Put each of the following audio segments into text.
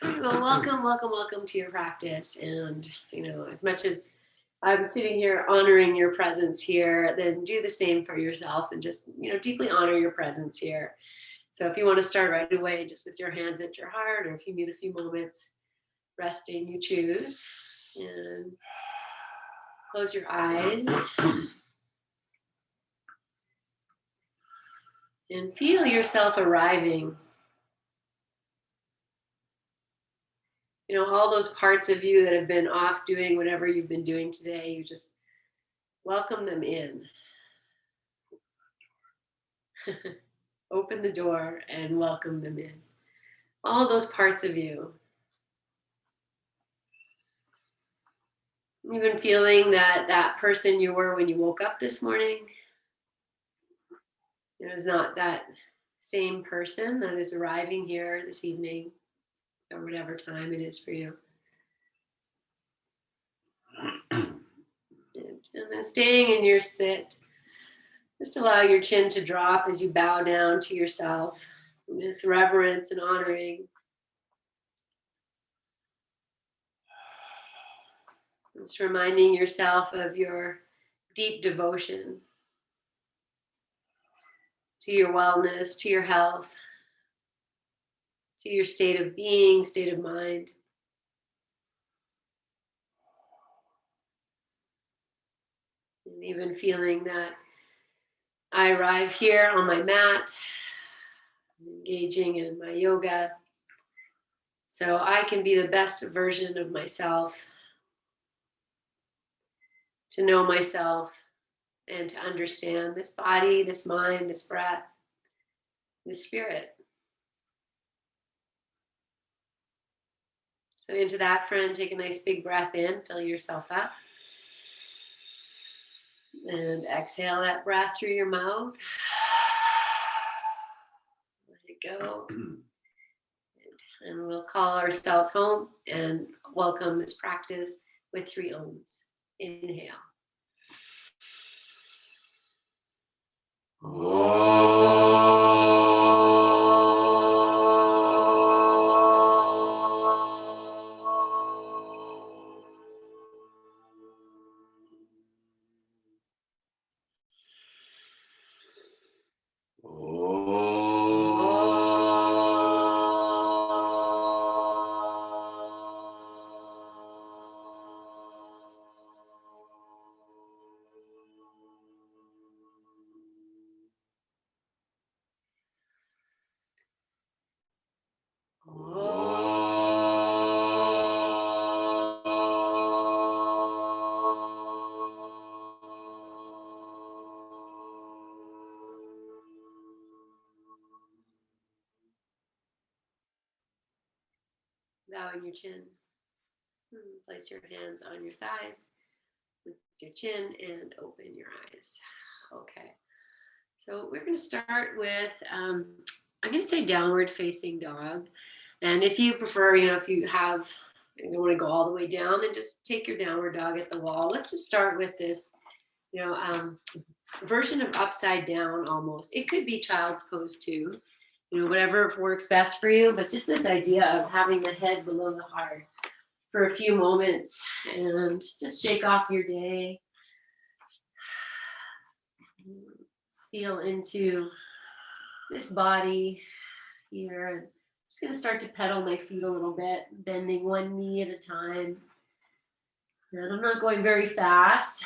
Well, welcome to your practice. And, as much as I'm sitting here honoring your presence here, then do the same for yourself and just, deeply honor your presence here. So if you want to start right away, just with your hands at your heart, or if you need a few moments resting, you choose. And close your eyes and feel yourself arriving. All those parts of you that have been off doing whatever you've been doing today, you just welcome them in. Open the door and welcome them in. All those parts of you. Even feeling that person you were when you woke up this morning, is not that same person that is arriving here this evening or whatever time it is for you. And then staying in your sit, just allow your chin to drop as you bow down to yourself with reverence and honoring. Just reminding yourself of your deep devotion to your wellness, to your health, to your state of being, state of mind. And even feeling that I arrive here on my mat, engaging in my yoga, so I can be the best version of myself, to know myself, and to understand this body, this mind, this breath, this spirit. So into that, friend, take a nice big breath in, fill yourself up. And exhale that breath through your mouth. Let it go. And we'll call ourselves home and welcome this practice with 3 ohms. Inhale. Bowing your chin. Place your hands on your thighs, lift your chin, and open your eyes. Okay. So we're going to start with, I'm going to say downward facing dog. And if you prefer, if you don't want to go all the way down, then just take your downward dog at the wall. Let's just start with this, version of upside down almost. It could be child's pose too, whatever works best for you. But just this idea of having the head below the heart for a few moments and just shake off your day. Feel into this body here. I'm just going to start to pedal my feet a little bit, bending one knee at a time. And I'm not going very fast.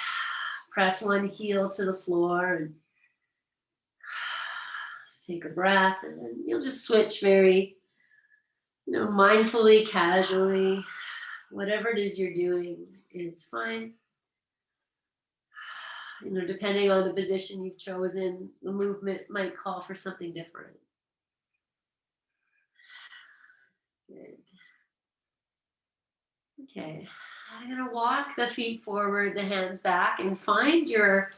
Press one heel to the floor and just take a breath, and then you'll just switch very, mindfully, casually. Whatever it is you're doing is fine. Depending on the position you've chosen, the movement might call for something different. Good. Okay, I'm going to walk the feet forward, the hands back, and find your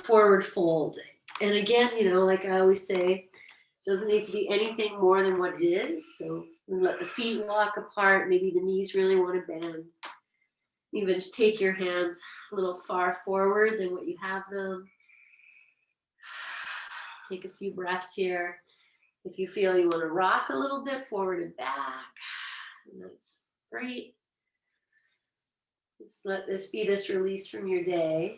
forward fold. And again, like I always say, it doesn't need to be anything more than what it is. So let the feet walk apart. Maybe the knees really want to bend. Even just take your hands a little far forward than what you have them. Take a few breaths here. If you feel you want to rock a little bit forward and back, and that's great. Just let this be this release from your day.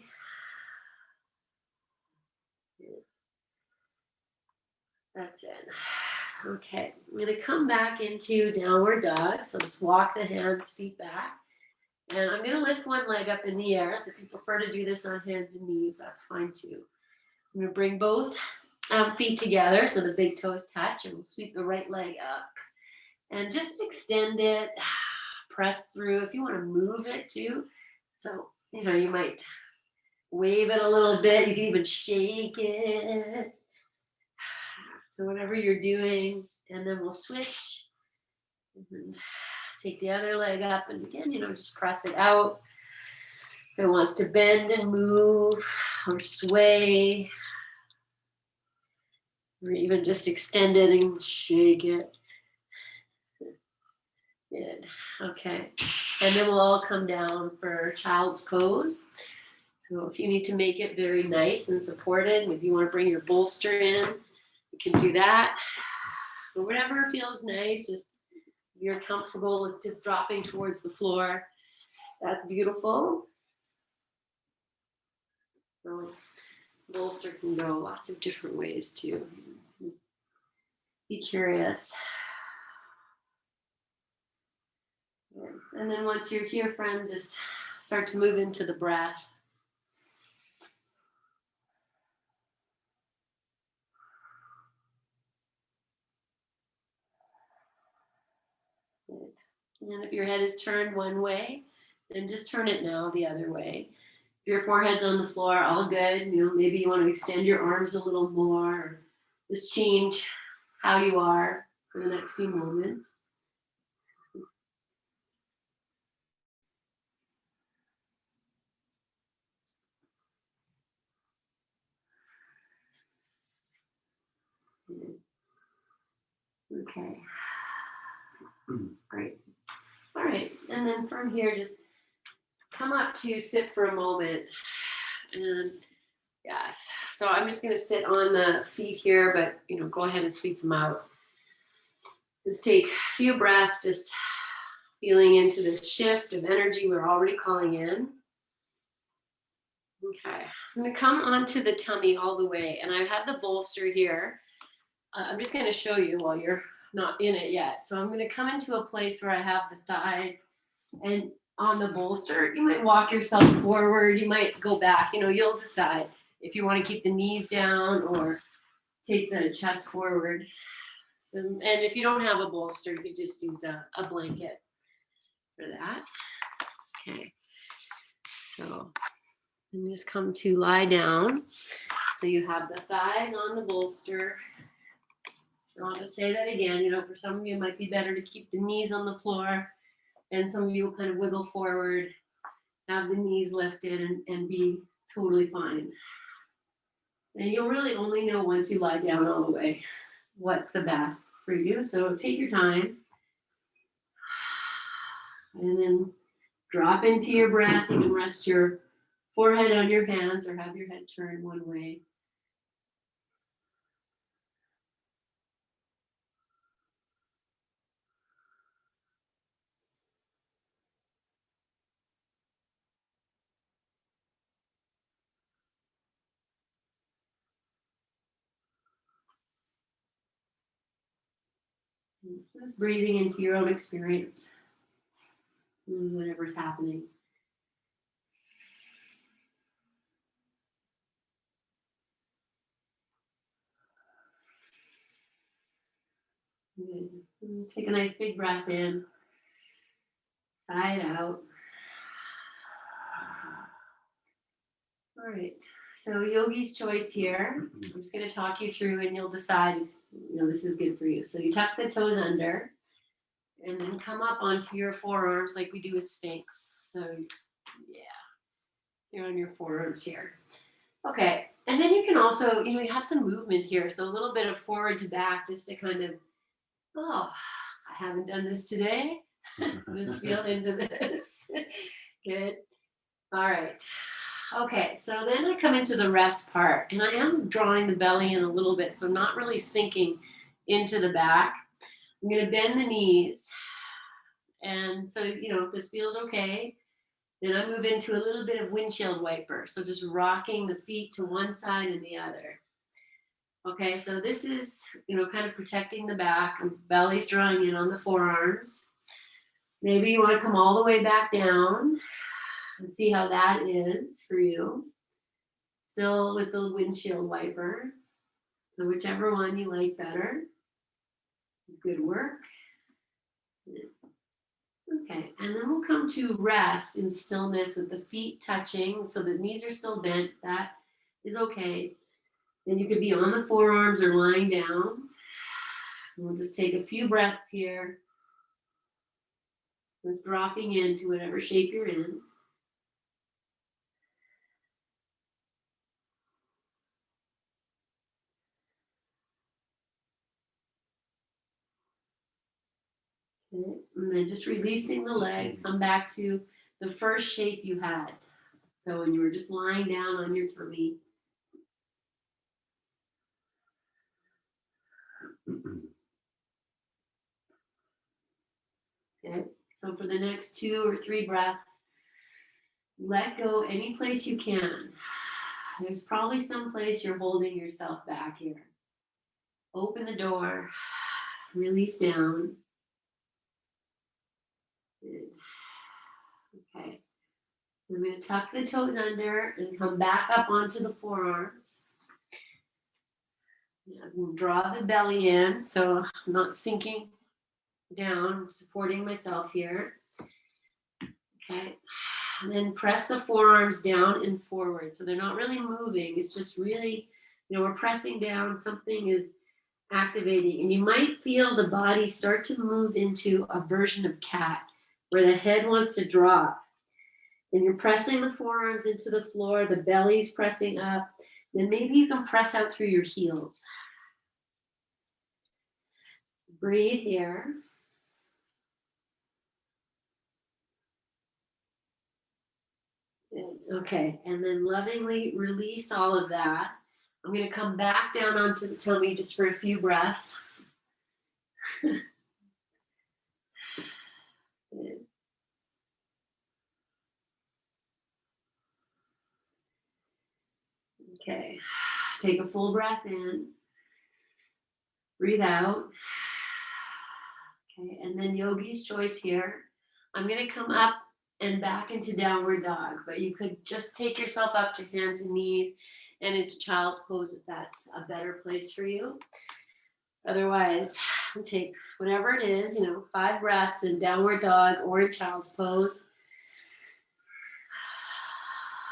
That's it. Okay, I'm going to come back into downward dog. So just walk the hands, feet back. And I'm going to lift one leg up in the air. So if you prefer to do this on hands and knees, that's fine too. I'm going to bring both feet together so the big toes touch, and we'll sweep the right leg up. And just extend it, press through. If you want to move it too. So, you might wave it a little bit. You can even shake it. So whatever you're doing, and then we'll switch. And take the other leg up, and again, just press it out. If it wants to bend and move or sway, or even just extend it and shake it. Good. Okay. And then we'll all come down for child's pose. So if you need to make it very nice and supported, maybe you want to bring your bolster in, you can do that. Or whatever feels nice, just if you're comfortable with just dropping towards the floor. That's beautiful. So bolster can go lots of different ways too. Be curious. And then once you're here, friend, just start to move into the breath. Good. And if your head is turned one way, then just turn it now the other way. If your forehead's on the floor, all good. Maybe you want to extend your arms a little more, or just change how you are for the next few moments. Okay. Great. All right. And then from here, just come up to sit for a moment. And yes. So I'm just going to sit on the feet here, but, go ahead and sweep them out. Just take a few breaths, just feeling into this shift of energy we're already calling in. Okay. I'm going to come onto the tummy all the way. And I have the bolster here. I'm just going to show you while you're not in it yet. So I'm going to come into a place where I have the thighs, and on the bolster, you might walk yourself forward. You might go back. You'll decide if you want to keep the knees down or take the chest forward. So, and if you don't have a bolster, you could just use a blanket for that. Okay. So and just come to lie down. So you have the thighs on the bolster. And I'll just say that again. For some of you, it might be better to keep the knees on the floor. And some of you will kind of wiggle forward, have the knees lifted, and be totally fine. And you'll really only know once you lie down all the way what's the best for you. So take your time. And then drop into your breath. You can rest your forehead on your hands or have your head turned one way. Just breathing into your own experience, whatever's happening. Good. Take a nice big breath in, side out. All right. So yogi's choice here. I'm just going to talk you through, and you'll decide if this is good for you. So you tuck the toes under, and then come up onto your forearms like we do a Sphinx. So yeah, you're on your forearms here. Okay, and then you can also, you have some movement here. So a little bit of forward to back just to kind of, I haven't done this today. Just feel into this. Good. All right. Okay, so then I come into the rest part, and I am drawing the belly in a little bit, so I'm not really sinking into the back. I'm going to bend the knees. And so, if this feels okay, then I move into a little bit of windshield wiper. So just rocking the feet to one side and the other. Okay, so this is, kind of protecting the back. Belly's drawing in on the forearms. Maybe you want to come all the way back down and see how that is for you. Still with the windshield wiper. So whichever one you like better. Good work. Okay, and then we'll come to rest in stillness with the feet touching, so the knees are still bent. That is okay. Then you could be on the forearms or lying down. We'll just take a few breaths here. Just dropping into whatever shape you're in. Okay. And then just releasing the leg, come back to the first shape you had. So when you were just lying down on your tummy. Okay, so for the next 2 or 3 breaths, let go any place you can. There's probably some place you're holding yourself back here. Open the door, release down. Good. Okay. I'm going to tuck the toes under and come back up onto the forearms. Draw the belly in, so I'm not sinking down, I'm supporting myself here. Okay. And then press the forearms down and forward. So they're not really moving. It's just really, we're pressing down. Something is activating. And you might feel the body start to move into a version of cat where the head wants to drop. And you're pressing the forearms into the floor. The belly's pressing up. Then maybe you can press out through your heels. Breathe here. Okay, and then lovingly release all of that. I'm going to come back down onto the tummy just for a few breaths. Okay, take a full breath in. Breathe out. Okay, and then yogi's choice here. I'm going to come up and back into downward dog, but you could just take yourself up to hands and knees and into child's pose if that's a better place for you. Otherwise, take whatever it is, 5 breaths in downward dog or in child's pose.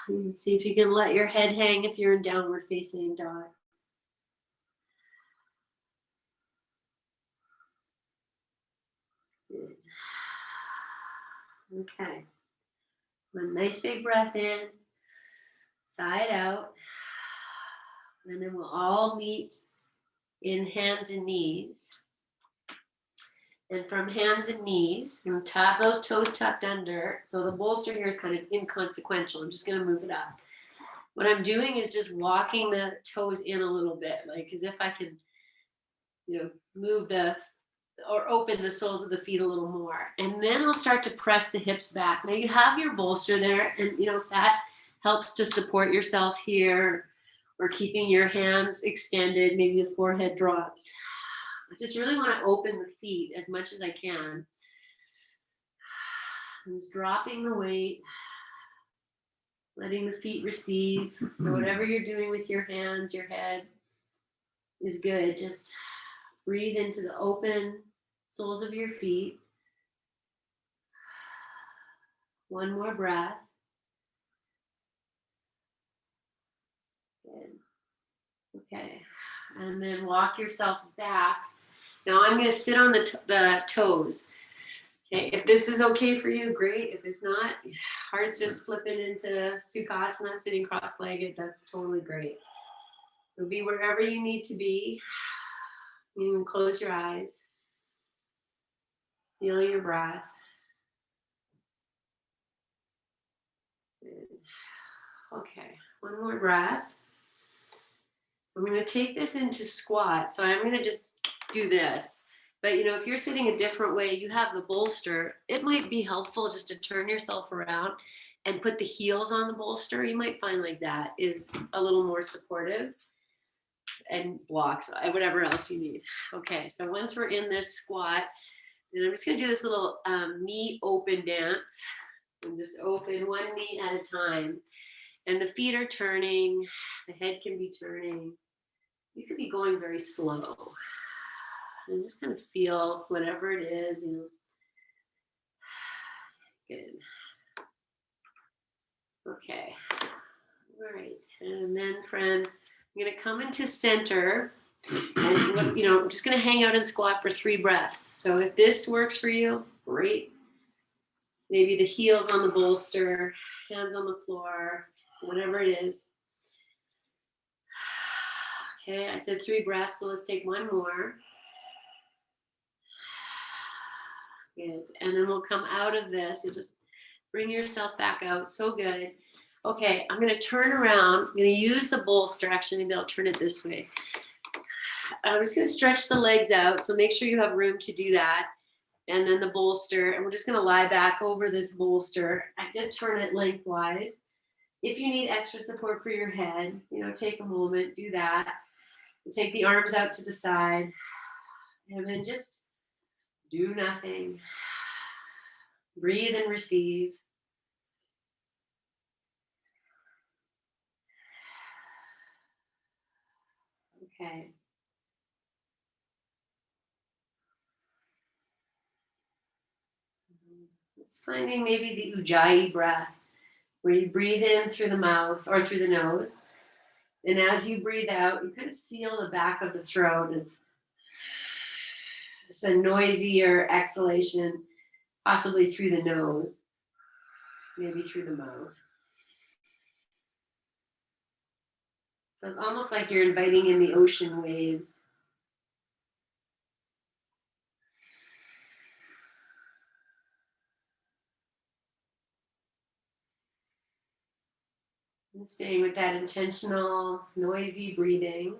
And see if you can let your head hang if you're in downward facing dog. Good. Okay. One nice big breath in, side out, and then we'll all meet in hands and knees. And from hands and knees, you tap those toes tucked under. So the bolster here is kind of inconsequential. I'm just going to move it up. What I'm doing is just walking the toes in a little bit, like as if I can, move or open the soles of the feet a little more. And then I'll start to press the hips back. Now you have your bolster there, and if that helps to support yourself here or keeping your hands extended, maybe the forehead drops. I just really want to open the feet as much as I can. I'm just dropping the weight, letting the feet receive. So whatever you're doing with your hands, your head is good. Just breathe into the open soles of your feet. One more breath. Good. Okay. And then walk yourself back. Now I'm going to sit on the toes. Okay, if this is okay for you, great. If it's not, heart's just flipping into Sukhasana, sitting cross-legged. That's totally great. You'll be wherever you need to be. You can close your eyes. Feel your breath. Good. Okay, one more breath. I'm going to take this into squat. So I'm going to just do this. But if you're sitting a different way, you have the bolster, it might be helpful just to turn yourself around and put the heels on the bolster. You might find like that is a little more supportive and blocks whatever else you need. Okay, so once we're in this squat, then I'm just gonna do this little knee open dance. And just open one knee at a time. And the feet are turning, the head can be turning. You could be going very slow. And just kind of feel whatever it is, Good. Okay. All right. And then, friends, I'm going to come into center. And, I'm just going to hang out and squat for 3 breaths. So if this works for you, great. Maybe the heels on the bolster, hands on the floor, whatever it is. Okay, I said 3 breaths, so let's take one more. Good. And then we'll come out of this. You'll just bring yourself back out. So good. Okay, I'm going to turn around. I'm going to use the bolster. Actually, maybe I'll turn it this way. I'm just going to stretch the legs out. So make sure you have room to do that. And then the bolster. And we're just going to lie back over this bolster. I did turn it lengthwise. If you need extra support for your head, take a moment, do that. Take the arms out to the side. And then just do nothing. Breathe and receive. Okay. Just finding maybe the Ujjayi breath, where you breathe in through the mouth or through the nose. And as you breathe out, you kind of seal the back of the throat. It's just a noisier exhalation, possibly through the nose, maybe through the mouth. So it's almost like you're inviting in the ocean waves. And staying with that intentional, noisy breathing.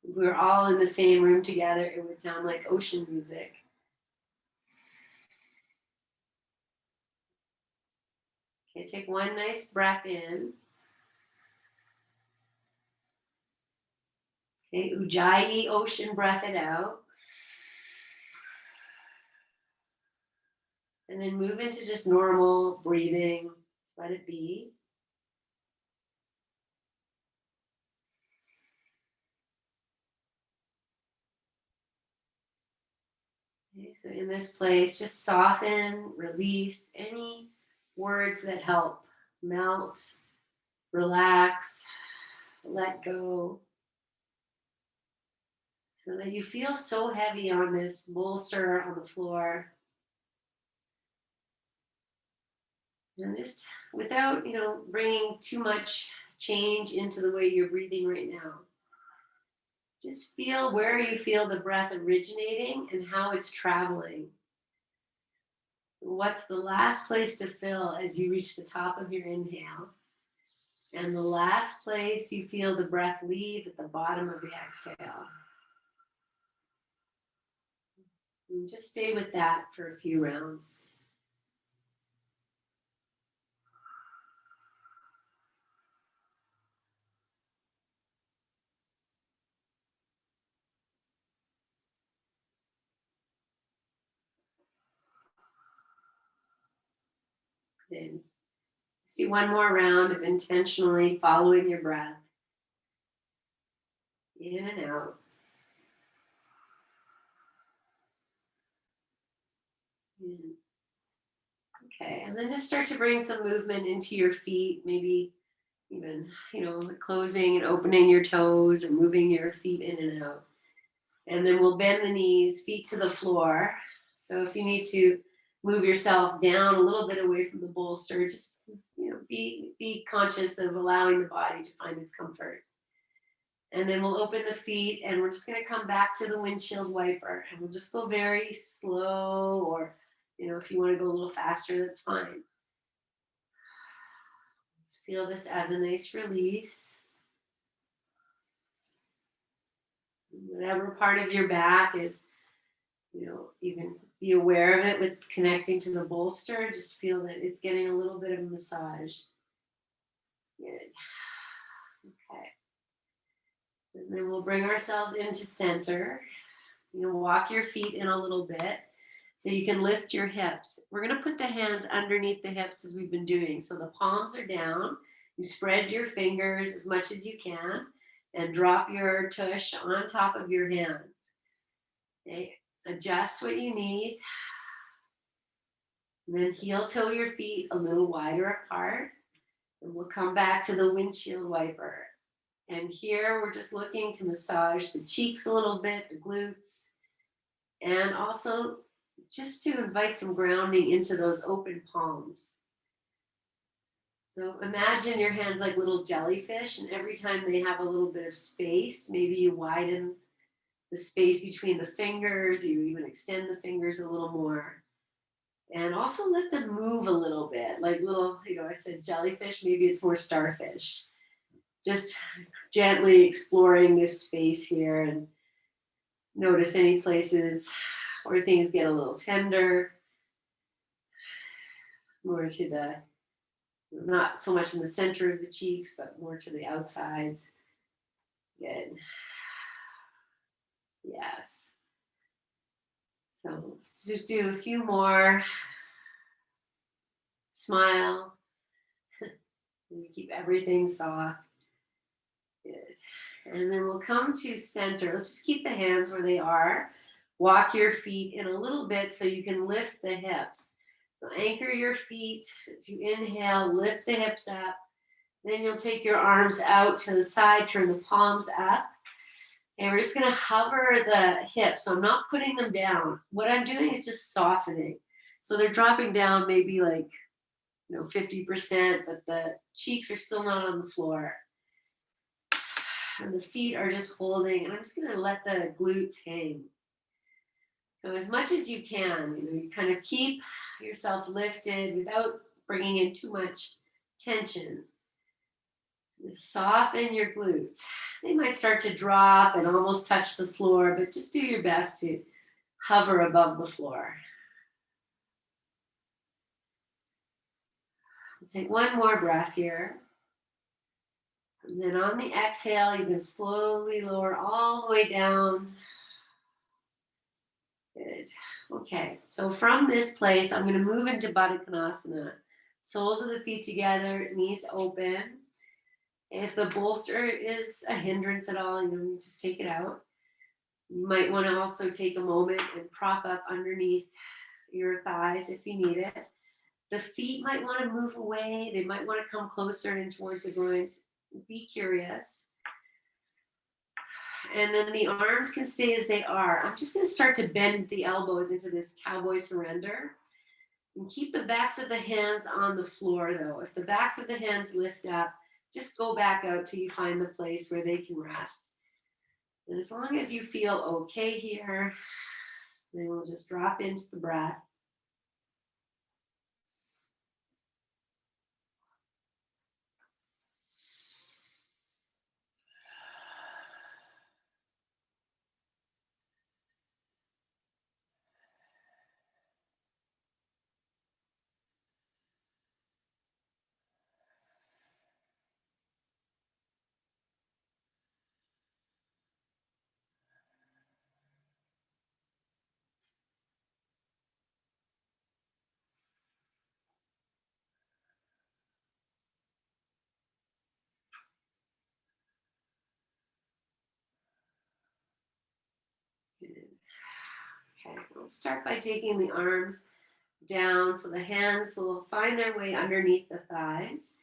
If we were all in the same room together, it would sound like ocean music. Okay, take one nice breath in. Okay, Ujjayi ocean breath it out. And then move into just normal breathing. Just let it be. Okay, so in this place, just soften, release any words that help. Melt, relax, let go. So that you feel so heavy on this bolster on the floor. And just without, bringing too much change into the way you're breathing right now. Just feel where you feel the breath originating and how it's traveling. What's the last place to fill as you reach the top of your inhale? And the last place you feel the breath leave at the bottom of the exhale. And just stay with that for a few rounds. Then just do one more round of intentionally following your breath. In and out. In. Okay, and then just start to bring some movement into your feet, maybe even, closing and opening your toes or moving your feet in and out. And then we'll bend the knees, feet to the floor. So if you need to move yourself down a little bit away from the bolster, just, be conscious of allowing the body to find its comfort. And then we'll open the feet and we're just going to come back to the windshield wiper. And we'll just go very slow, or, if you want to go a little faster, that's fine. Just feel this as a nice release. Whatever part of your back is, you can be aware of it with connecting to the bolster. Just feel that it's getting a little bit of a massage. Good. Okay. And then we'll bring ourselves into center. Walk your feet in a little bit so you can lift your hips. We're going to put the hands underneath the hips as we've been doing. So the palms are down. You spread your fingers as much as you can and drop your tush on top of your hands. Okay. Adjust what you need. And then heel toe your feet a little wider apart. And we'll come back to the windshield wiper. And here we're just looking to massage the cheeks a little bit, the glutes, and also just to invite some grounding into those open palms. So imagine your hands like little jellyfish, and every time they have a little bit of space, maybe you widen the space between the fingers, you even extend the fingers a little more. And also let them move a little bit, like little, I said jellyfish, maybe it's more starfish. Just gently exploring this space here and notice any places where things get a little tender, more to the, not so much in the center of the cheeks, but more to the outsides. Good. Yes. So let's just do a few more. Smile. We keep everything soft. Good. And then we'll come to center. Let's just keep the hands where they are. Walk your feet in a little bit so you can lift the hips. So anchor your feet to inhale, lift the hips up. Then you'll take your arms out to the side, turn the palms up. And we're just going to hover the hips. So I'm not putting them down. What I'm doing is just softening. So they're dropping down maybe like 50%, but the cheeks are still not on the floor. And the feet are just holding. And I'm just going to let the glutes hang. So as much as you can, you kind of keep yourself lifted without bringing in too much tension. Soften your glutes. They might start to drop and almost touch the floor, but just do your best to hover above the floor. We'll take one more breath here. And then on the exhale, you can slowly lower all the way down. Good. Okay, so from this place, I'm going to move into Baddha Konasana. Soles of the feet together, knees open. If the bolster is a hindrance at all, just take it out. You might want to also take a moment and prop up underneath your thighs if you need it. The feet might want to move away. They might want to come closer in towards the groins. Be curious. And then the arms can stay as they are. I'm just going to start to bend the elbows into this cowboy surrender. And keep the backs of the hands on the floor, though. If the backs of the hands lift up, just go back out till you find the place where they can rest. And as long as you feel okay here, then we'll just drop into the breath. Okay, we'll start by taking the arms down so the hands will find their way underneath the thighs.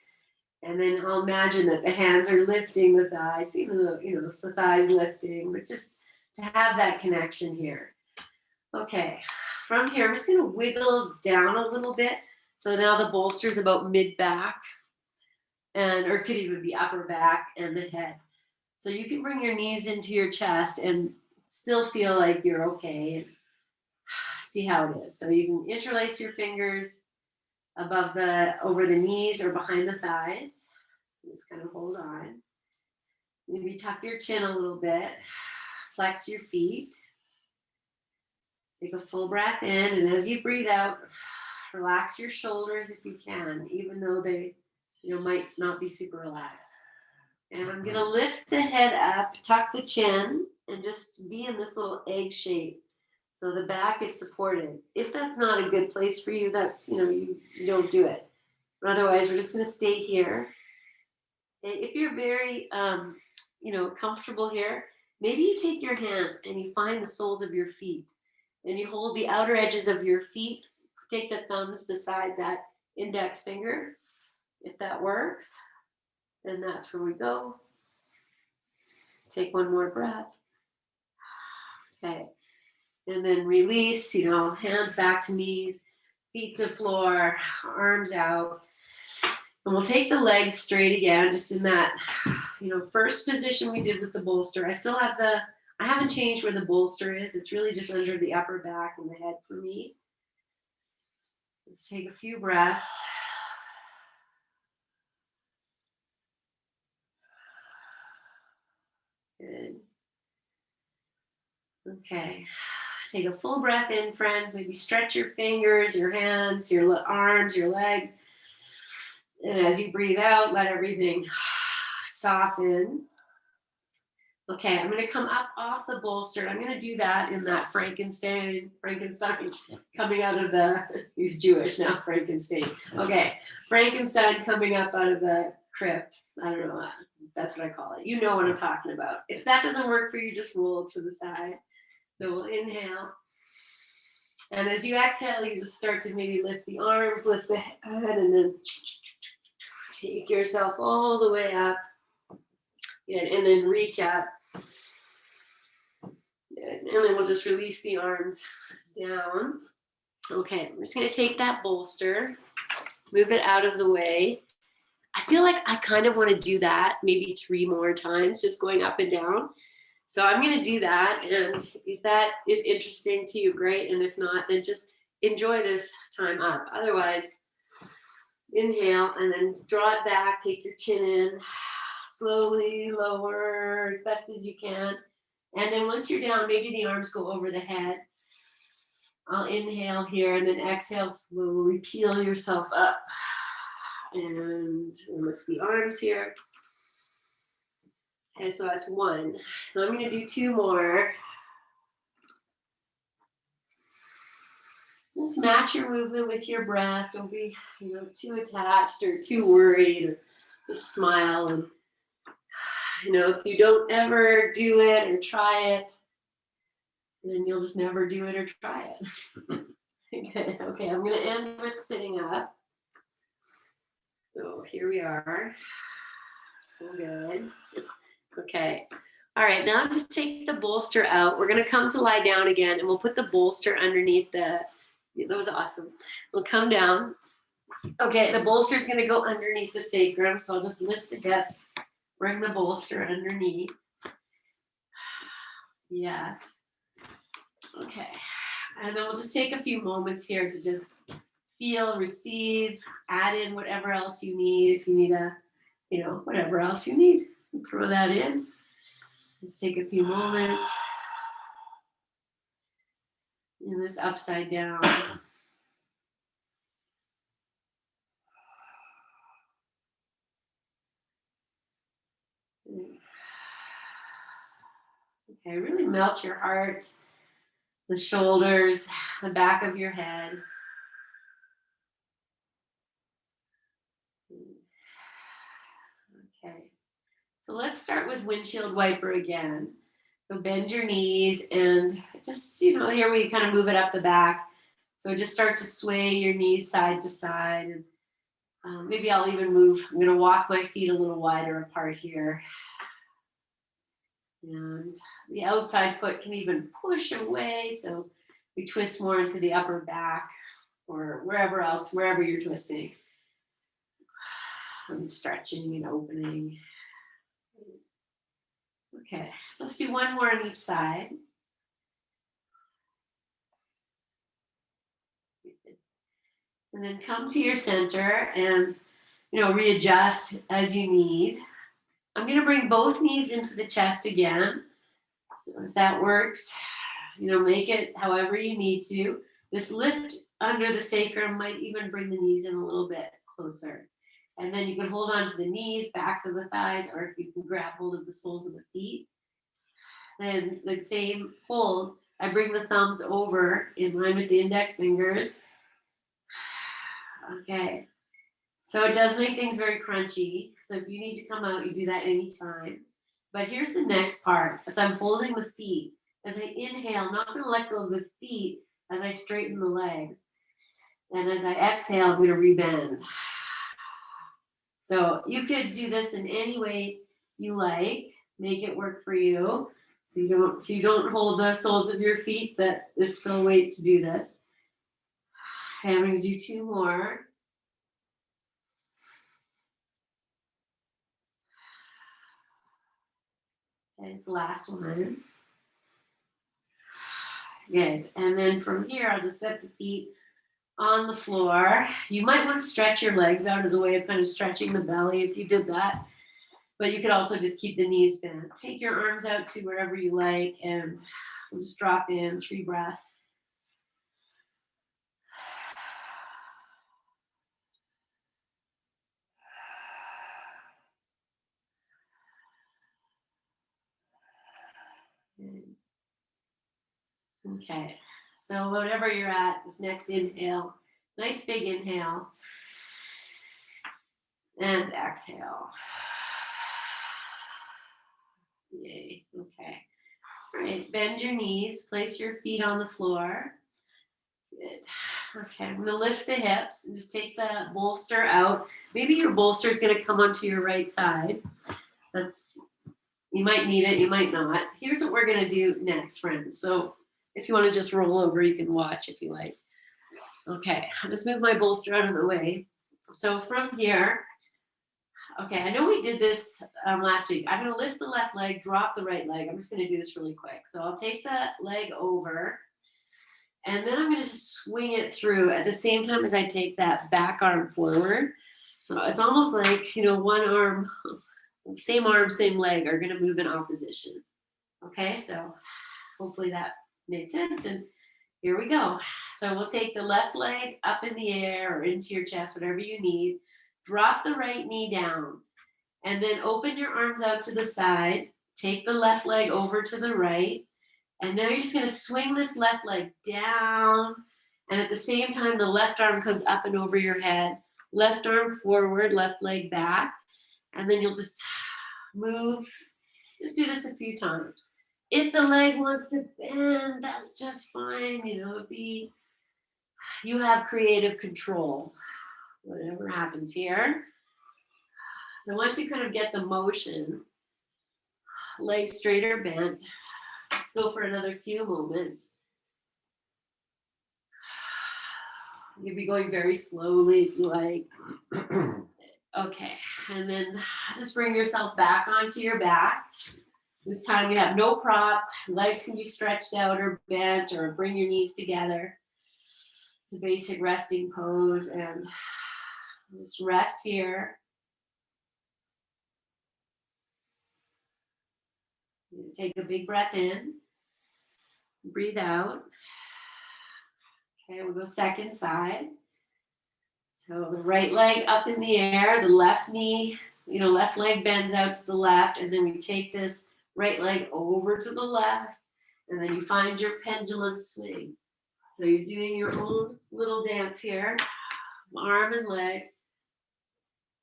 And then I'll imagine that the hands are lifting the thighs, even though, it's the thighs lifting, but just to have that connection here. Okay, from here, I'm just going to wiggle down a little bit. So now the bolster is about mid-back, or it could even be upper back and the head. So you can bring your knees into your chest and still feel like you're okay. And see how it is. So you can interlace your fingers over the knees or behind the thighs. Just kind of hold on. Maybe tuck your chin a little bit. flex your feet. Take a full breath in, and as you breathe out, relax your shoulders if you can, even though they might not be super relaxed. And I'm gonna lift the head up, tuck the chin, and just be in this little egg shape. So the back is supported. If that's not a good place for you, that's, you don't do it. But otherwise, we're just gonna stay here. And if you're very, comfortable here, maybe you take your hands and you find the soles of your feet. And you hold the outer edges of your feet. Take the thumbs beside that index finger. If that works, then that's where we go. Take one more breath. Okay. And then release, hands back to knees, feet to floor, arms out. And we'll take the legs straight again, just in that, first position we did with the bolster. I haven't changed where the bolster is. It's really just under the upper back and the head for me. Let's take a few breaths. Good. Okay. Take a full breath in, friends. Maybe stretch your fingers, your hands, your arms, your legs. And as you breathe out, let everything soften. Okay, I'm going to come up off the bolster. I'm going to do that in that Frankenstein coming out of he's Jewish now, Frankenstein. Okay, Frankenstein coming up out of the crypt. I don't know, that's what I call it. You know what I'm talking about. If that doesn't work for you, just roll to the side. So we'll inhale. And as you exhale, you just start to maybe lift the arms, lift the head, and then take yourself all the way up. Good, and then reach up. Good. And then we'll just release the arms down. Okay, I'm just going to take that bolster, move it out of the way. I feel like I kind of want to do that maybe 3 more times, just going up and down. So I'm going to do that. And if that is interesting to you, great. And if not, then just enjoy this time up. Otherwise, inhale and then draw it back, take your chin in. Slowly lower as best as you can. And then once you're down, maybe the arms go over the head. I'll inhale here and then exhale, slowly peel yourself up. And lift the arms here. Okay, so that's 1. So I'm going to do 2 more. Just match your movement with your breath. Don't be, too attached or too worried, or just smile. And if you don't ever do it or try it, then you'll just never do it or try it. Okay, I'm going to end with sitting up. So here we are. So good. Okay. All right, now just take the bolster out. We're going to come to lie down again, and we'll put the bolster underneath that was awesome. We'll come down. Okay, the bolster is going to go underneath the sacrum, so I'll just lift the hips. Bring the bolster underneath. Yes. Okay. And then we'll just take a few moments here to just feel, receive, add in whatever else you need. If you need whatever else you need, throw that in. Let's take a few moments. In this upside down. Okay, really melt your heart, the shoulders, the back of your head. Okay, so let's start with windshield wiper again. So bend your knees and just, here we kind of move it up the back. So just start to sway your knees side to side. And maybe I'll even move. I'm going to walk my feet a little wider apart here. And the outside foot can even push away. So we twist more into the upper back or wherever you're twisting. And stretching and opening. Okay, so let's do 1 more on each side. And then come to your center and, readjust as you need. I'm going to bring both knees into the chest again. So if that works, make it however you need to. This lift under the sacrum might even bring the knees in a little bit closer. And then you can hold on to the knees, backs of the thighs, or if you can grab hold of the soles of the feet. Then the same hold, I bring the thumbs over in line with the index fingers. Okay. So it does make things very crunchy. So if you need to come out, you do that anytime. But here's the next part. As I'm holding the feet, as I inhale, I'm not going to let go of the feet as I straighten the legs. And as I exhale, I'm going to rebend. So you could do this in any way you like. Make it work for you. So if you don't hold the soles of your feet, that there's still ways to do this. Okay, I'm going to do 2 more. Okay, it's the last one. Good. And then from here, I'll just set the feet on the floor. You might want to stretch your legs out as a way of kind of stretching the belly if you did that. But you could also just keep the knees bent. Take your arms out to wherever you like, and we'll just drop in 3 breaths. Okay, so whatever you're at, this next inhale, nice big inhale, and exhale. Yay, okay. All right, bend your knees, place your feet on the floor. Good. Okay, I'm gonna lift the hips and just take the bolster out. Maybe your bolster is gonna come onto your right side. You might need it, you might not. Here's what we're gonna do next, friends. So if you wanna just roll over, you can watch if you like. Okay, I'll just move my bolster out of the way. So from here, okay, I know we did this last week. I'm gonna lift the left leg, drop the right leg. I'm just gonna do this really quick. So I'll take the leg over, and then I'm gonna just swing it through at the same time as I take that back arm forward. So it's almost like, one arm, same leg are gonna move in opposition. Okay, so hopefully that made sense. And here we go. So we'll take the left leg up in the air or into your chest, whatever you need. Drop the right knee down, and then open your arms out to the side. Take the left leg over to the right. And now you're just going to swing this left leg down. And at the same time, the left arm comes up and over your head. Left arm forward, left leg back. And then you'll just move. Just do this a few times. If the leg wants to bend, that's just fine. You have creative control. Whatever happens here. So once you kind of get the motion, legs straight or bent, let's go for another few moments. You'll be going very slowly if you like. Okay, and then just bring yourself back onto your back. This time you have no prop. Legs can be stretched out or bent, or bring your knees together. It's a basic resting pose, and just rest here. Take a big breath in. Breathe out. Okay, we'll go second side. So the right leg up in the air, the left knee, left leg bends out to the left, and then we take this right leg over to the left, and then you find your pendulum swing. So you're doing your own little dance here, arm and leg,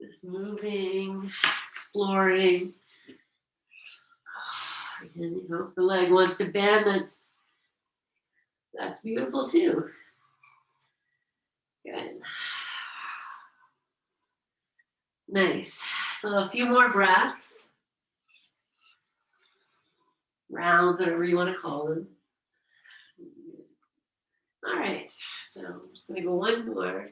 just moving, exploring. And if the leg wants to bend, that's beautiful too. Good. Nice. So a few more breaths. Rounds, whatever you want to call them. All right. So I'm just going to go one more.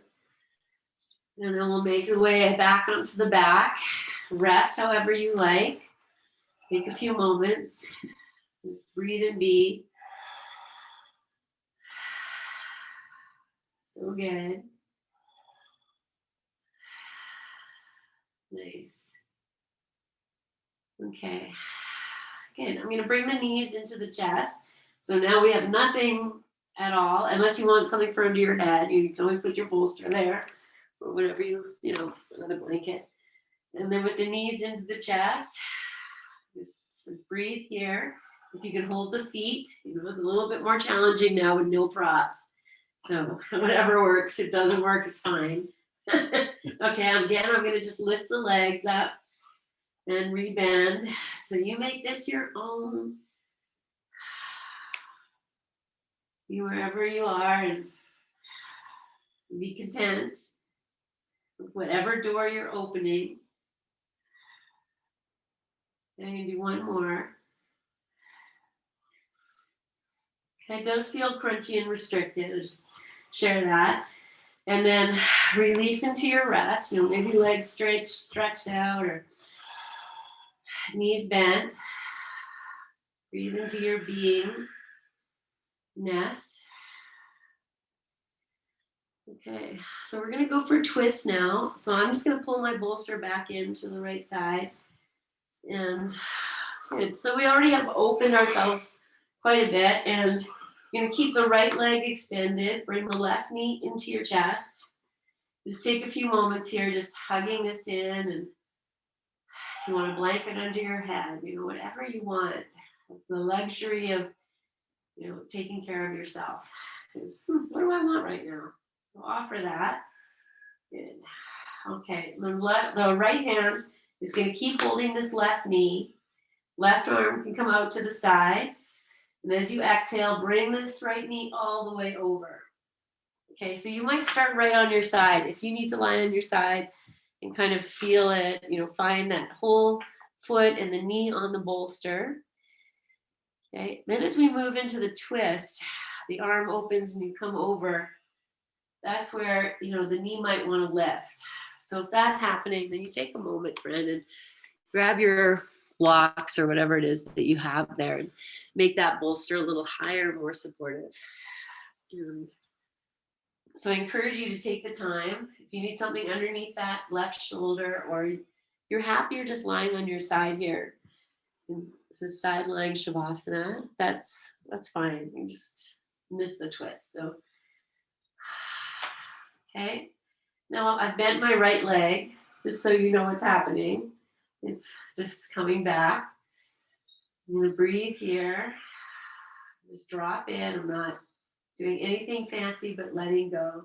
And then we'll make our way back onto the back. Rest however you like. Take a few moments. Just breathe and be. So good. Nice. Okay. Good. I'm going to bring the knees into the chest. So now we have nothing at all, unless you want something for under your head. You can always put your bolster there or whatever another blanket. And then with the knees into the chest, just breathe here. If you can hold the feet, it's a little bit more challenging now with no props. So whatever works. If it doesn't work, it's fine. Okay, again, I'm going to just lift the legs up and rebend. So you make this your own. You wherever you are, and be content with whatever door you're opening. And I'm going to do one more. It does feel crunchy and restricted. I'll just share that. And then release into your rest. Maybe legs stretched out or knees bent. Breathe into your beingness. Okay, so we're going to go for a twist now. So I'm just going to pull my bolster back into the right side. And good. So we already have opened ourselves quite a bit. And you're going to keep the right leg extended. Bring the left knee into your chest. Just take a few moments here, just hugging this in. And if you want a blanket under your head, whatever you want. It's the luxury of, taking care of yourself. Because what do I want right now? So offer that. Good. Okay. The right hand is going to keep holding this left knee. Left arm can come out to the side. And as you exhale, bring this right knee all the way over. Okay, so you might start right on your side. If you need to lie on your side and kind of feel it, find that whole foot and the knee on the bolster. Okay, then as we move into the twist, the arm opens and you come over. That's where, the knee might want to lift. So if that's happening, then you take a moment, friend, and grab your blocks or whatever it is that you have there and make that bolster a little higher, more supportive. And so I encourage you to take the time. If you need something underneath that left shoulder, or you're happier just lying on your side here. And this is side lying Shavasana. That's fine. You just miss the twist. So, okay. Now I've bent my right leg, just so you know what's happening. It's just coming back. I'm going to breathe here. Just drop in. I'm not doing anything fancy, but letting go.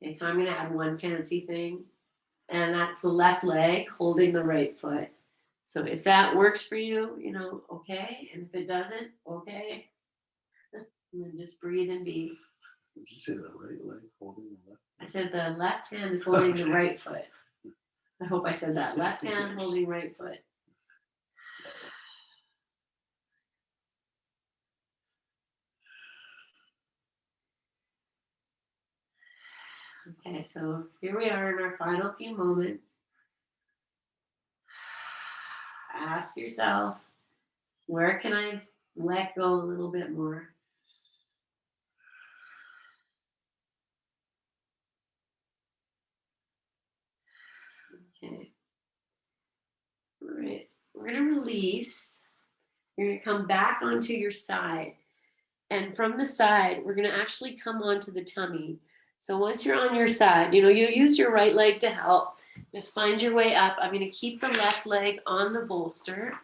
Okay, so I'm going to add one fancy thing, and that's the left leg holding the right foot. So if that works for you, okay. And if it doesn't, okay. And then just breathe and be. Did you say the right leg holding the left? I said the left hand is holding the right foot. I hope I said that. Left hand holding right foot. Okay, so here we are in our final few moments. Ask yourself, where can I let go a little bit more? Okay. All right. We're going to release. You're going to come back onto your side. And from the side, we're going to actually come onto the tummy. So once you're on your side, you use your right leg to help. Just find your way up. I'm going to keep the left leg on the bolster.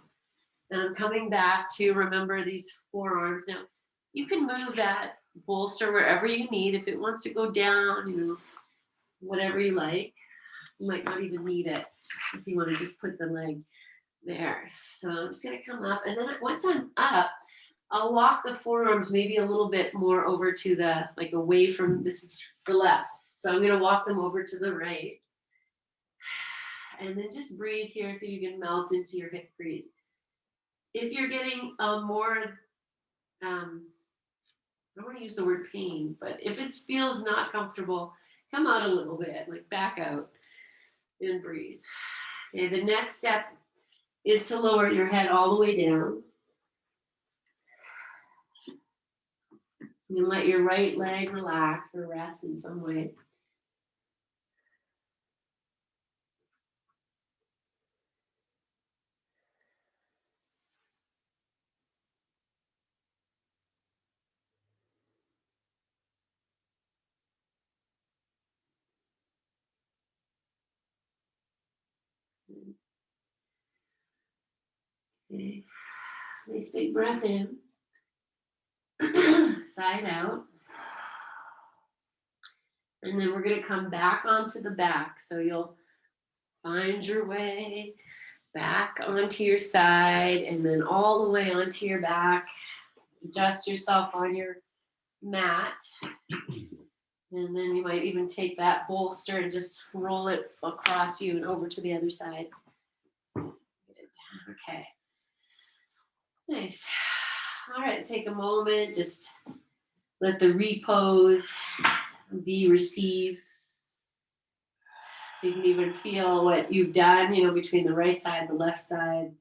And I'm coming back to remember these forearms. Now, you can move that bolster wherever you need. If it wants to go down, whatever you like. You might not even need it if you want to just put the leg there. So I'm just going to come up. And then once I'm up, I'll walk the forearms maybe a little bit more over to the, away from, this is the left. So I'm going to walk them over to the right. And then just breathe here so you can melt into your hip crease. If you're getting more, I don't want to use the word pain, but if it feels not comfortable, come out a little bit, back out and breathe. Okay, the next step is to lower your head all the way down. You can let your right leg relax or rest in some way. Okay. Nice big breath in. Side out. And then we're going to come back onto the back. So you'll find your way back onto your side and then all the way onto your back. Adjust yourself on your mat. And then you might even take that bolster and just roll it across you and over to the other side. Okay. Nice. All right, take a moment, just let the repose be received. So you can even feel what you've done, between the right side, the left side.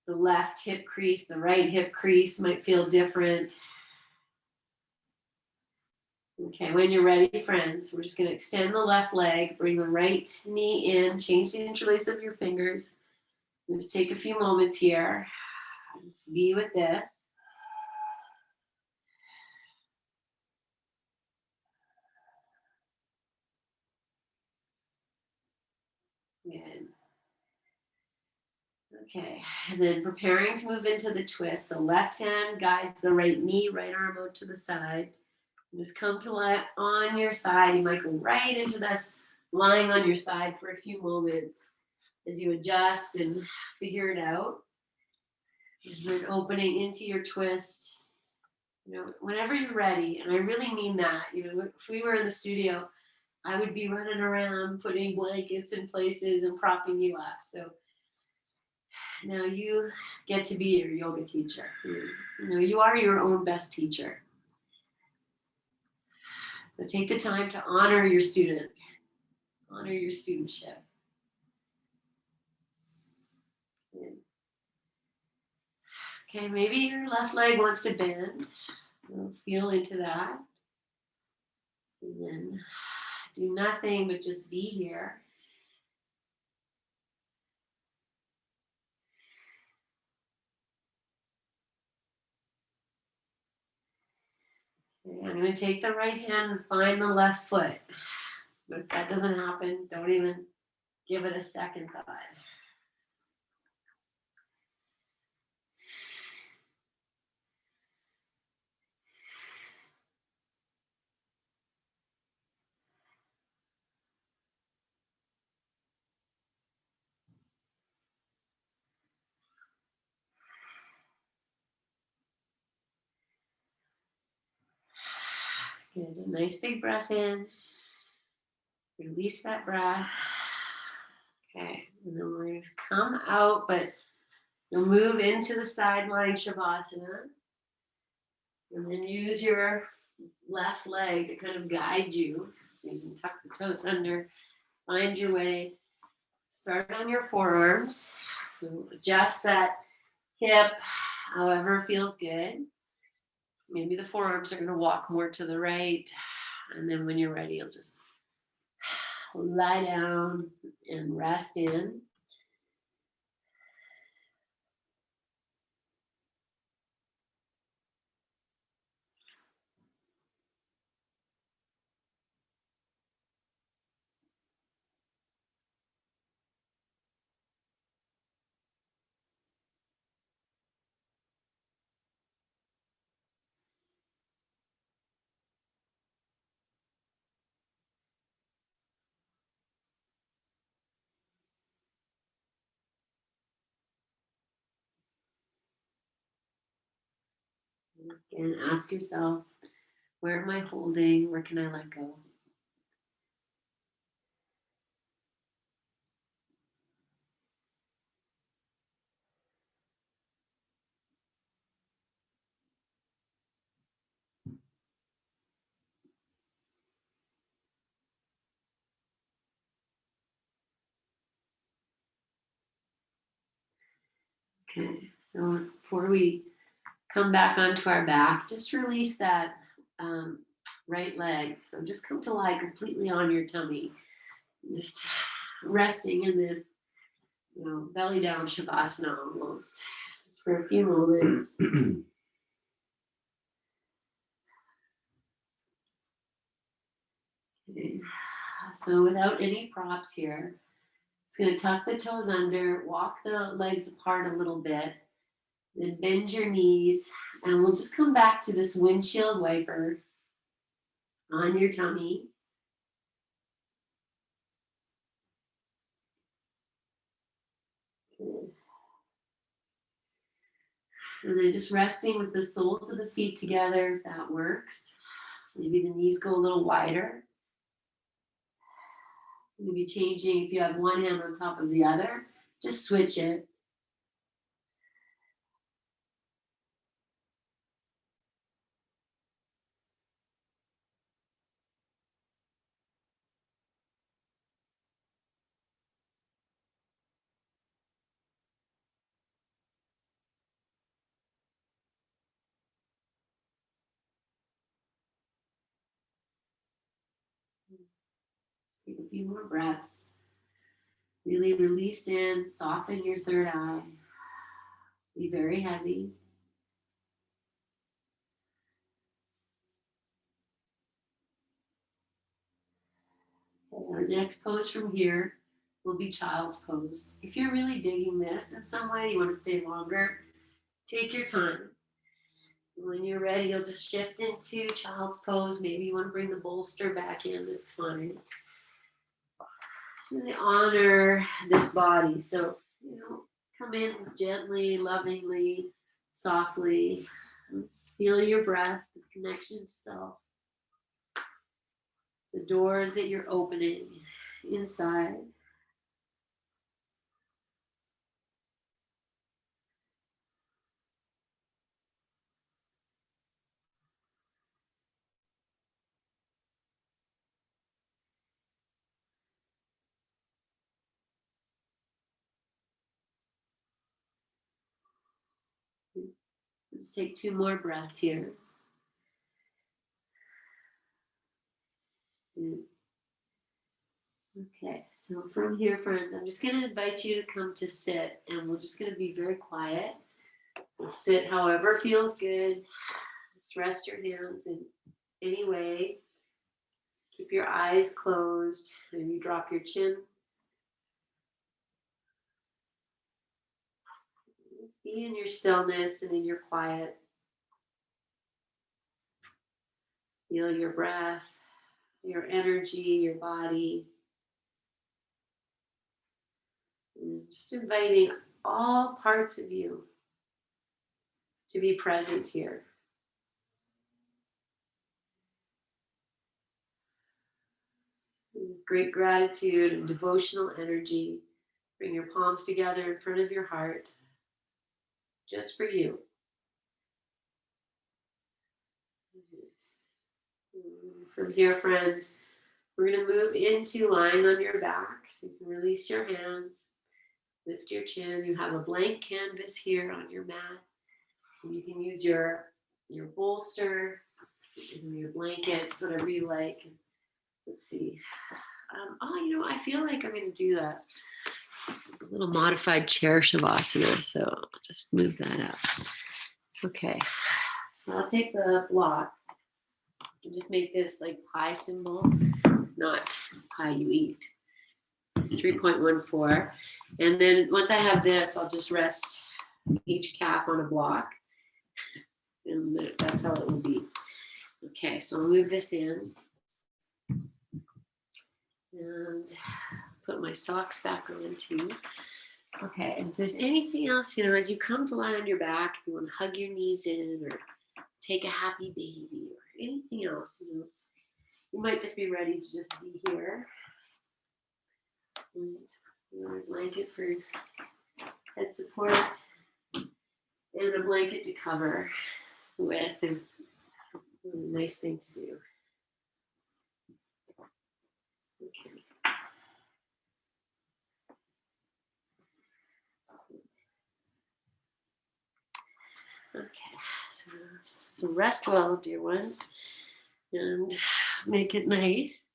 The left hip crease, the right hip crease might feel different. Okay, when you're ready, friends, we're just going to extend the left leg, bring the right knee in, change the interlace of your fingers. Just take a few moments here. Just be with this. Good. Okay, and then preparing to move into the twist. So left hand guides the right knee, right arm out to the side. Just come to lie on your side. You might go right into this lying on your side for a few moments as you adjust and figure it out. And then opening into your twist, whenever you're ready. And I really mean that. If we were in the studio, I would be running around putting blankets in places and propping you up. So now you get to be your yoga teacher. You are your own best teacher. So take the time to honor your student. Honor your studentship. Okay, maybe your left leg wants to bend. Feel into that. And then do nothing but just be here. Okay, I'm going to take the right hand and find the left foot. But if that doesn't happen, don't even give it a second thought. Good. A nice big breath in. Release that breath. Okay. And then we're going to come out, but you'll move into the side lying Shavasana. And then use your left leg to kind of guide you. You can tuck the toes under, find your way. Start on your forearms. So adjust that hip, however feels good. Maybe the forearms are going to walk more to the right. And then when you're ready, you'll just lie down and rest in. And ask yourself, where am I holding? Where can I let go? Okay, so before we come back onto our back. Just release that right leg. So just come to lie completely on your tummy. Just resting in this, belly down shavasana almost for a few moments. Okay. So without any props here, it's going to tuck the toes under, walk the legs apart a little bit, then bend your knees, and we'll just come back to this windshield wiper on your tummy. And then just resting with the soles of the feet together, if that works. Maybe the knees go a little wider. Maybe changing, if you have one hand on top of the other, just switch it. Just take a few more breaths. Really release in, soften your third eye. Be very heavy. Okay, our next pose from here will be child's pose. If you're really digging this in some way, you want to stay longer, take your time. When you're ready, you'll just shift into child's pose. Maybe you want to bring the bolster back in, that's fine. Really honor this body. So, come in gently, lovingly, softly. Just feel your breath, this connection to self. The doors that you're opening inside. Just take 2 more breaths here. Okay, so from here, friends, I'm just going to invite you to come to sit, and we're just going to be very quiet. We'll sit however feels good. Just rest your hands in any way. Keep your eyes closed. Maybe drop your chin. Just be in your stillness and in your quiet. Feel your breath, your energy, your body. And just inviting all parts of you to be present here. Great gratitude and devotional energy. Bring your palms together in front of your heart, just for you. From here, friends, we're going to move into lying on your back. So you can release your hands, lift your chin. You have a blank canvas here on your mat. And you can use your bolster, your blankets, whatever you like. Let's see. I feel like I'm going to do a little modified chair shavasana. So I'll just move that up. Okay. So I'll take the blocks and just make this like pi symbol, not pie you eat. 3.14. And then once I have this, I'll just rest each calf on a block. And that's how it will be. Okay, so I'll move this in. And put my socks back on too. Okay, and if there's anything else, as you come to lie on your back, if you want to hug your knees in or take a happy baby or anything else, you might just be ready to just be here. And a blanket for head support and a blanket to cover with is a nice thing to do. Okay. Okay, Rest well, dear ones, and make it nice.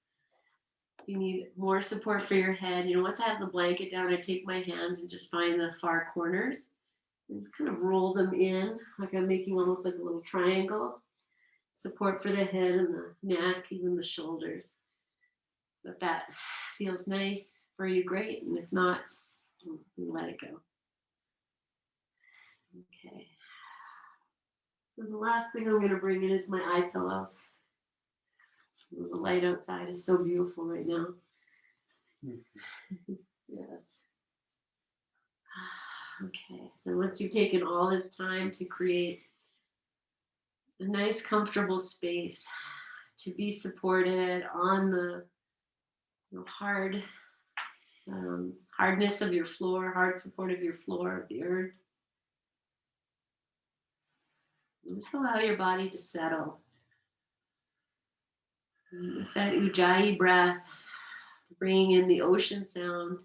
You need more support for your head. Once I have the blanket down, I take my hands and just find the far corners and just kind of roll them in, like I'm making almost like a little triangle. Support for the head and the neck, even the shoulders. If that feels nice for you, great. And if not, let it go. Okay. So the last thing I'm going to bring in is my eye pillow. The light outside is so beautiful right now. Yes. Okay, so once you've taken all this time to create a nice, comfortable space to be supported on the hardness of your floor, hard support of your floor, of the earth, and just allow your body to settle. And with that Ujjayi breath, bringing in the ocean sound,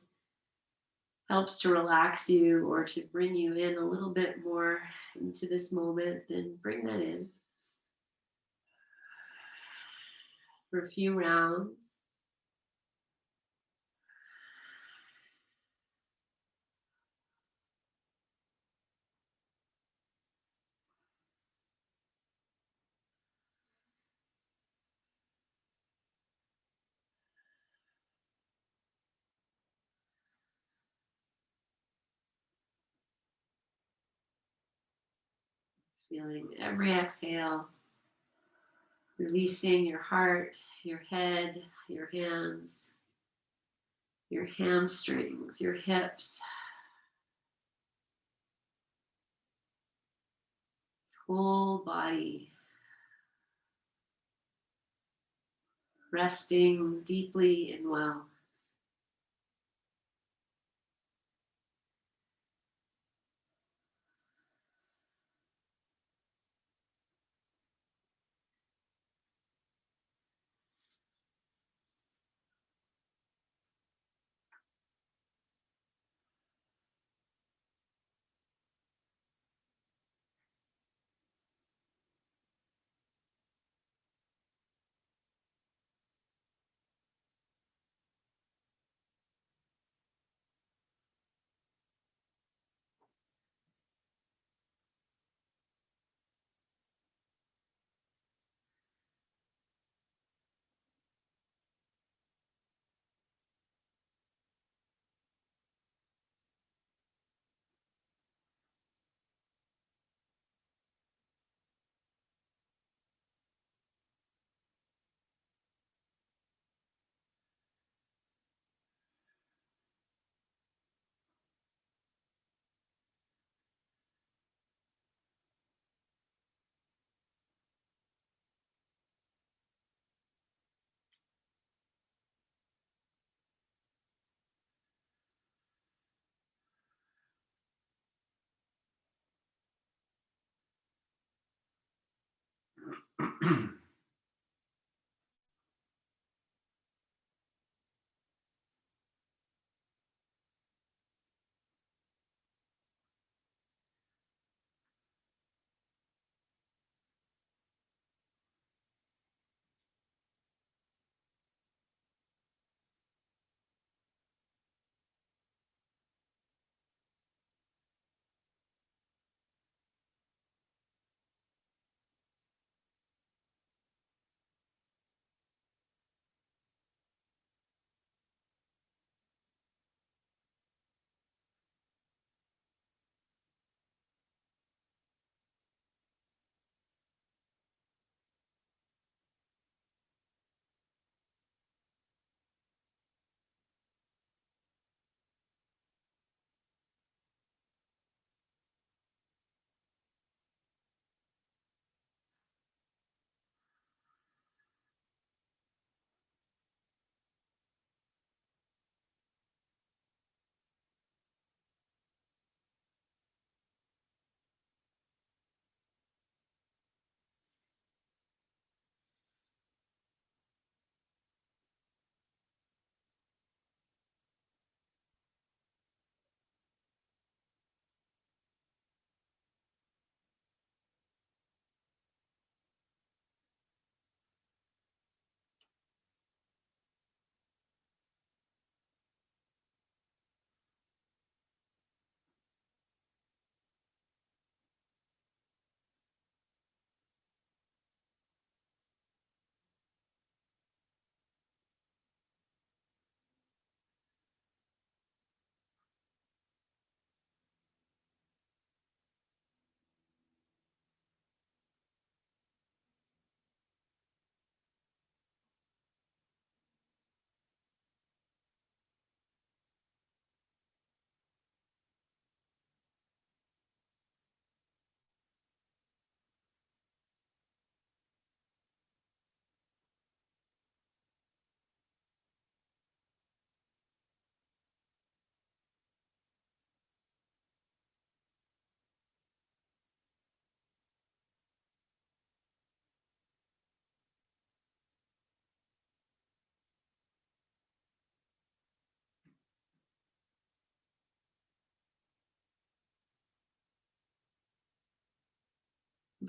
helps to relax you or to bring you in a little bit more into this moment, then bring that in for a few rounds. Feeling every exhale, releasing your heart, your head, your hands, your hamstrings, your hips, whole body, resting deeply and well.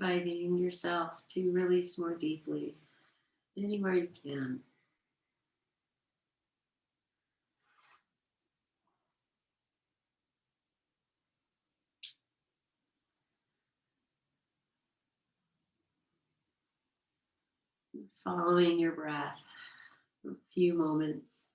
inviting yourself to release more deeply anywhere you can. Just following your breath for a few moments.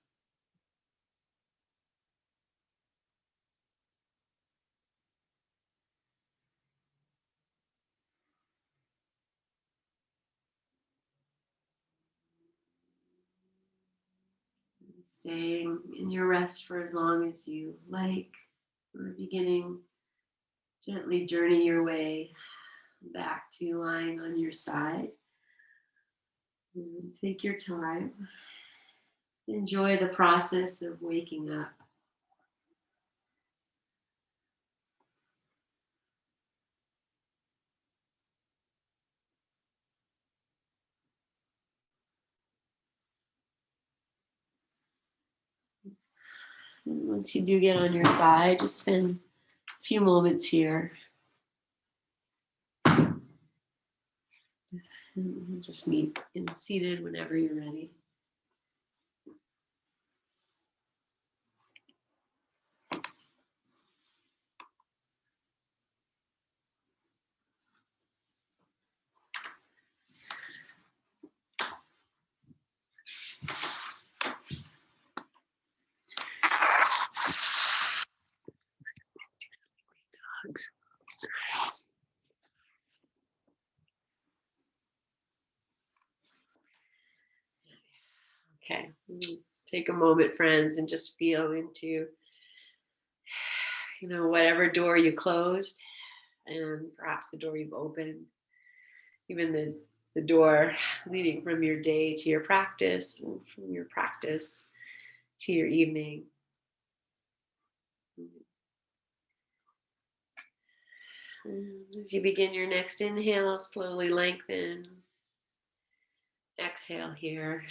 Staying in your rest for as long as you like. From the beginning, gently journey your way back to lying on your side. And take your time. Enjoy the process of waking up. And once you do get on your side, just spend a few moments here. And just meet in seated whenever you're ready. Dogs. Okay, take a moment, friends, and just feel into, whatever door you closed and perhaps the door you've opened, even the door leading from your day to your practice and from your practice to your evening. And as you begin your next inhale, slowly lengthen. Exhale here.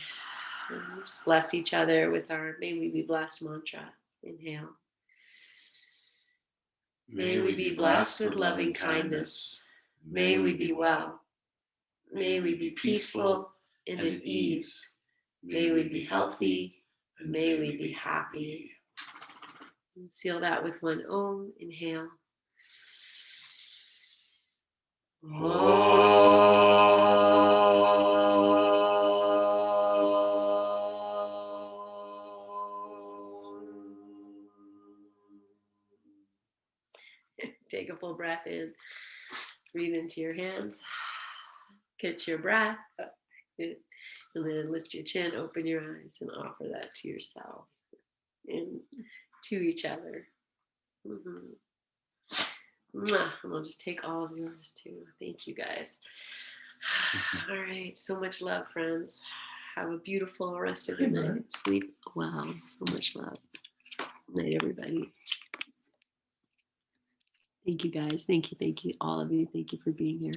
And just bless each other with our May We Be Blessed mantra. Inhale. May we be blessed with loving kindness. May we be well. May we be peaceful and at ease. May we be healthy and may we be happy. And seal that with one Om. Inhale. Take a full breath in. Breathe into your hands. Catch your breath. And then lift your chin, open your eyes, and offer that to yourself and to each other. Mm-hmm. And I'll just take all of yours too. Thank you, guys. All right. So much love, friends. Have a beautiful rest of the night. Sleep well. So much love. Night, everybody. Thank you, guys. Thank you. All of you. Thank you for being here.